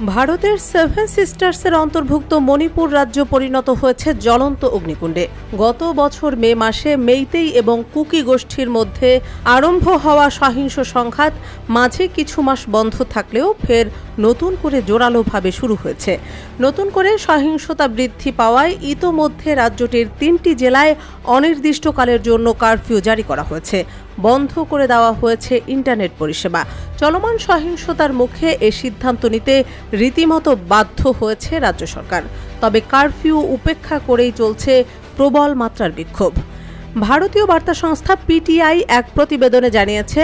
ভারতের সেভেন সিস্টার্সের অন্তর্ভুক্ত মণিপুর রাজ্য পরিণত হয়েছে জ্বলন্ত অগ্নিকুণ্ডে। গত বছর মে মাসে মেইতেই এবং কুকি গোষ্ঠীর মধ্যে আরম্ভ হওয়া সহিংস সংঘাত মাঝে কিছু মাস বন্ধ থাকলেও ফের নতুন করে জোরালোভাবে শুরু হয়েছে। নতুন করে সহিংসতা বৃদ্ধি পাওয়ায় ইতোমধ্যে রাজ্যটির 3টি জেলায় অনির্দিষ্টকালের জন্য কারফিউ জারি করা হয়েছে। বন্ধ করে দেওয়া হয়েছে ইন্টারনেট পরিষেবা। চলমান সহিংসতার মুখে এ সিদ্ধান্ত নিতে রীতিমতো বাধ্য হয়েছে রাজ্য সরকার। তবে কারফিউ উপেক্ষা করেই চলছে প্রবল মাত্রার বিক্ষোভ। ভারতীয় বার্তা সংস্থা পিটিআই এক প্রতিবেদনে জানিয়েছে,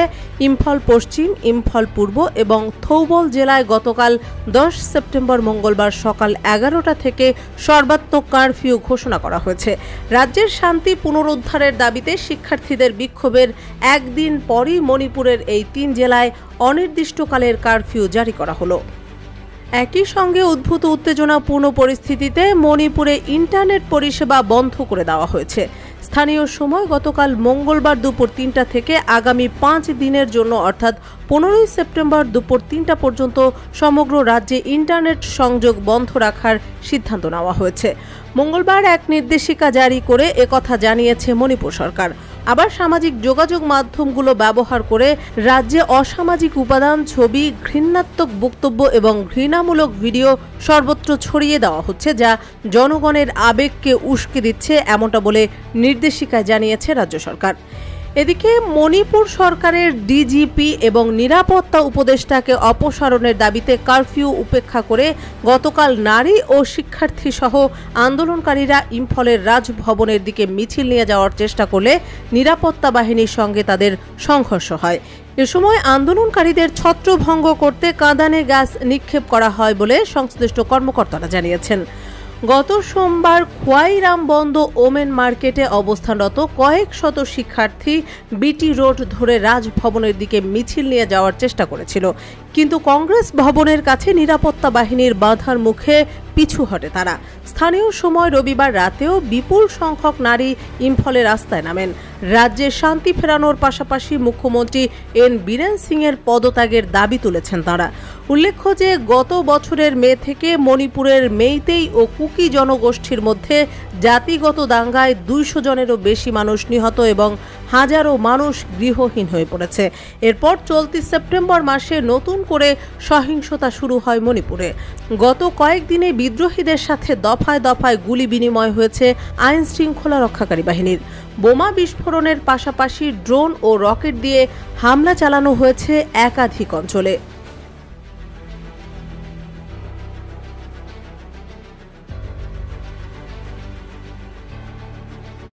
ইম্ফল পশ্চিম, ইম্ফল পূর্ব এবং থৌবল জেলায় গতকাল 10 সেপ্টেম্বর মঙ্গলবার সকাল 11টা থেকে সর্বাত্মক কারফিউ ঘোষণা করা হয়েছে। রাজ্যের শান্তি পুনরুদ্ধারের দাবিতে শিক্ষার্থীদের বিক্ষোভের একদিন পরই মণিপুরের এই 3 জেলায় অনির্দিষ্টকালের কারফিউ জারি করা হলো। একই সঙ্গে উদ্ভূত উত্তেজনাপূর্ণ পরিস্থিতিতে মণিপুরে ইন্টারনেট পরিষেবা বন্ধ করে দেওয়া হয়েছে। স্থানীয় সময় গতকাল মঙ্গলবার দুপুর 3টা থেকে আগামী 5 দিনের জন্য অর্থাৎ 15 সেপ্টেম্বর দুপুর 3টা পর্যন্ত সমগ্র রাজ্যে ইন্টারনেট সংযোগ বন্ধ রাখার সিদ্ধান্ত নেওয়া হয়েছে। মঙ্গলবার এক নির্দেশিকা জারি করে একথা জানিয়েছে মণিপুর সরকার। আবার সামাজিক যোগাযোগ মাধ্যমগুলো ব্যবহার করে রাজ্যে অসামাজিক উপাদান, ছবি, ঘৃণাত্মক বক্তব্য এবং ঘৃণামূলক ভিডিও সর্বত্র ছড়িয়ে দেওয়া হচ্ছে, যা জনগণের আবেগকে উস্কে দিচ্ছে, এমনটা বলে নির্দেশিকায় জানিয়েছে রাজ্য সরকার। এদিকে মণিপুর সরকারের ডিজিপি এবং নিরাপত্তা উপদেষ্টাকে অপসারণের দাবিতে কারফিউ উপেক্ষা করে গতকাল নারী ও শিক্ষার্থী সহ আন্দোলনকারীরা ইম্ফলের রাজভবনের দিকে মিছিল নিয়ে যাওয়ার চেষ্টা করলে নিরাপত্তা বাহিনীর সঙ্গে তাদের সংঘর্ষ হয়। এ সময় আন্দোলনকারীদের ছত্রভঙ্গ করতে কাঁদানে গ্যাস নিক্ষেপ করা হয় বলে সংশ্লিষ্ট কর্মকর্তারা জানিয়েছেন। গত সোমবার খোয়াইরামবন্দ ওমেন মার্কেটে অবস্থানরত কয়েক শত শিক্ষার্থী বিটি রোড ধরে রাজভবনের দিকে মিছিল নিয়ে যাওয়ার চেষ্টা করেছিল, কিন্তু কংগ্রেস ভবনের কাছে নিরাপত্তা বাহিনীর বাধার মুখে পিছু হটে তারা। স্থানীয় সময় রবিবার রাতেও বিপুল সংখ্যক নারী ইম্ফলের রাস্তায় নামেন। রাজ্যে শান্তি ফেরানোর পাশাপাশি মুখ্যমন্ত্রী এন বীরেন সিংয়ের পদত্যাগের দাবি তুলেছেন তারা। উল্লেখ্য যে গত বছরের মে থেকে মণিপুরের মেইতেই ও কুকি জনগোষ্ঠীর মধ্যে জাতিগত দাঙ্গায় 200 জনেরও বেশি মানুষ নিহত এবং হাজারো মানুষ গৃহহীন হয়ে পড়েছে। এরপর চলতি সেপ্টেম্বর মাসে নতুন করে সহিংসতা শুরু হয় মণিপুরে। গত কয়েকদিনে বিদ্রোহীদের সাথে দফায় দফায় গুলি বিনিময় হয়েছে আইন শৃঙ্খলা রক্ষাকারী বাহিনীর। বোমা বিস্ফোরণের পাশাপাশি ড্রোন ও রকেট দিয়ে হামলা চালানো হয়েছে একাধিক অঞ্চলে।